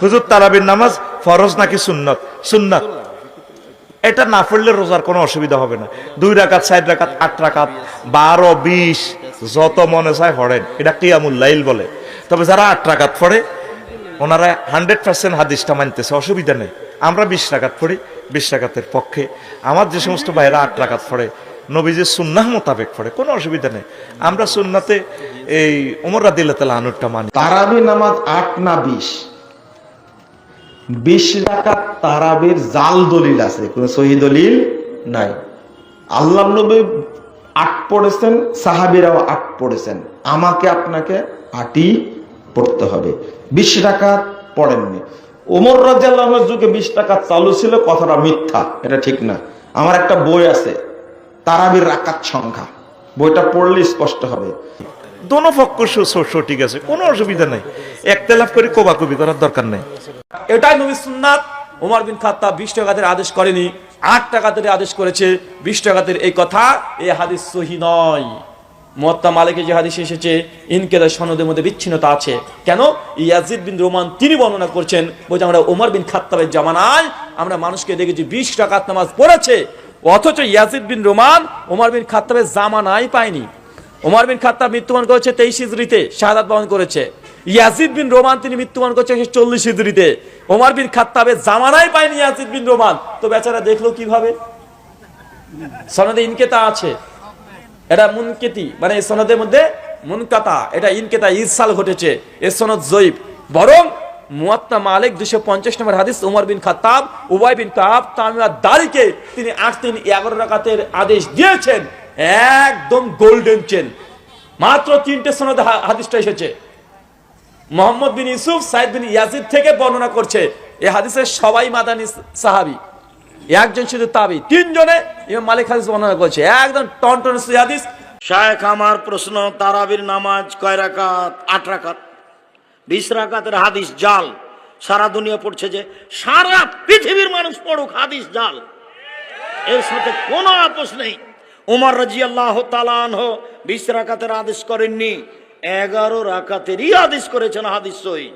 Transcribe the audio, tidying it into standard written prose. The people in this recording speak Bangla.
হুজুর তারাবির নামাজ ফরজ নাকি সুন্নত? সুন্নত। এটা না পড়লে রোজার কোনো অসুবিধা হবে না। 2 রাকাত, 4 রাকাত, 8 রাকাত, 12, 20 যত মনে চায় পড়েন, এটা কিয়ামুল লাইল বলে। তবে যারা 8 রাকাত পড়ে ওনারা 100% হাদিসটা মানতেছে, অসুবিধা নেই। আমরা 20 রাকাত পড়ি, 20 রাকাতের পক্ষে। আমার যে সমস্ত ভাইরা 8 রাকাত পড়ে নবীজির সুন্নাহ মোতাবেক পড়ে, কোনো অসুবিধা নেই। আমরা সুন্নাতে এই ওমর রাদিয়াল্লাহু তাআলা আনহুরটা মানি। তারাবি নামাজ 8 না 20? 20 রাকাত তারাবির জাল দলিল আছে, কোনো সহিহ দলিল নাই। আল্লাহর নবী 8 পড়েছেন, সাহাবীরাও 8 পড়েছেন, আমাকে আপনাকে 8ই পড়তে হবে। 20 রাকাত পড়েননি। ওমর রাদিয়াল্লাহু আনহুর যুগে 20 রাকাত চালু ছিল, কথাটা মিথ্যা, এটা ঠিক না। আমার একটা বই আছে তারাবির রাকাত সংখ্যা, বইটা পড়লে স্পষ্ট হবে। দোনো পক্ষ সঠিক আছে, কোনো অসুবিধা নেই। একতেলাফ করে কোবাকুবি করার দরকার নেই। এটাই নবী সুন্নাত। ওমর বিন খাত্তাব 20 রাকাতের আদেশ করেনি, 8 রাকাতের আদেশ করেছে। 20 রাকাতের এই কথা, এই হাদিস সহিহ নয়। মুয়াত্তা মালিকে যে হাদিস এসেছে, ইনকিতা সনদের মধ্যে বিচ্ছিন্নতা আছে। কেন? ইয়াজিদ বিন রোমান তিনি বর্ণনা করছেন, বলছে আমরা ওমর বিন খাত্তাবের জামানায় আমরা মানুষকে দেখেছি 20 রাকাত নামাজ পড়েছে, অথচ ইয়াজিদ বিন রোমান ওমর বিন খাত্তাবের জামানায় পায়নি। ওমর বিন খাত্তাব মৃত্যুবরণ করেছে 23 হিজরিতে, শাহাদাত বরণ করেছে। ইয়াজিদ বিন রোমান তিনি মৃত্যুবরণ করেছে 40 হিজরিতে। ওমর বিন খাত্তাবের জামানায় পায়নি ইয়াজিদ বিন রোমান, তো বেচারা দেখলো কিভাবে? সনদে ইনকিতা আছে, এটা মুনকিতি, মানে এই সনদের মধ্যে মুনকাতা, এটা ইনকিতা, ইরসাল ঘটেছে, এর সনদ জয়ীফ। বরং মুয়াত্তা মালিক 250 নম্বর হাদিস, ওমর বিন খাত্তাব উবাই বিন কাব তামিম আদ-দারিকে তিনি 8-3-11 রাকাতের আদেশ দিয়েছেন, একদম গোল্ডেন চেন। মাত্র 3টে সনদে হাদিসটা এসেছে। মোহাম্মদ বিন ইউসুফ সাইদ বিন ইয়াজিদ থেকে বর্ণনা করছে, এই হাদিসের সবাই মাদানী সাহাবী, একজন শুধু তাবি, 3 জনে ইমাম মালিক হাদিস বর্ণনা করছে, একদম টনটনে সহিহ হাদিস। শায়েখ, আমার প্রশ্ন, তারাবির নামাজ কয় রাকাত? 8 রাকাত। 20 রাকাতের হাদিস জাল, সারা দুনিয়া পড়ছে, যে সারা পৃথিবীর মানুষ পড়ুক, হাদিস জাল, এর সাথে কোনো আপোষ নেই। ওমর রাদিয়াল্লাহু তাআলা আনহু 20 রাকাতের আদেশ করেননি, 11 রাকাতেরই আদেশ করেছেন, হাদিস সহিহ।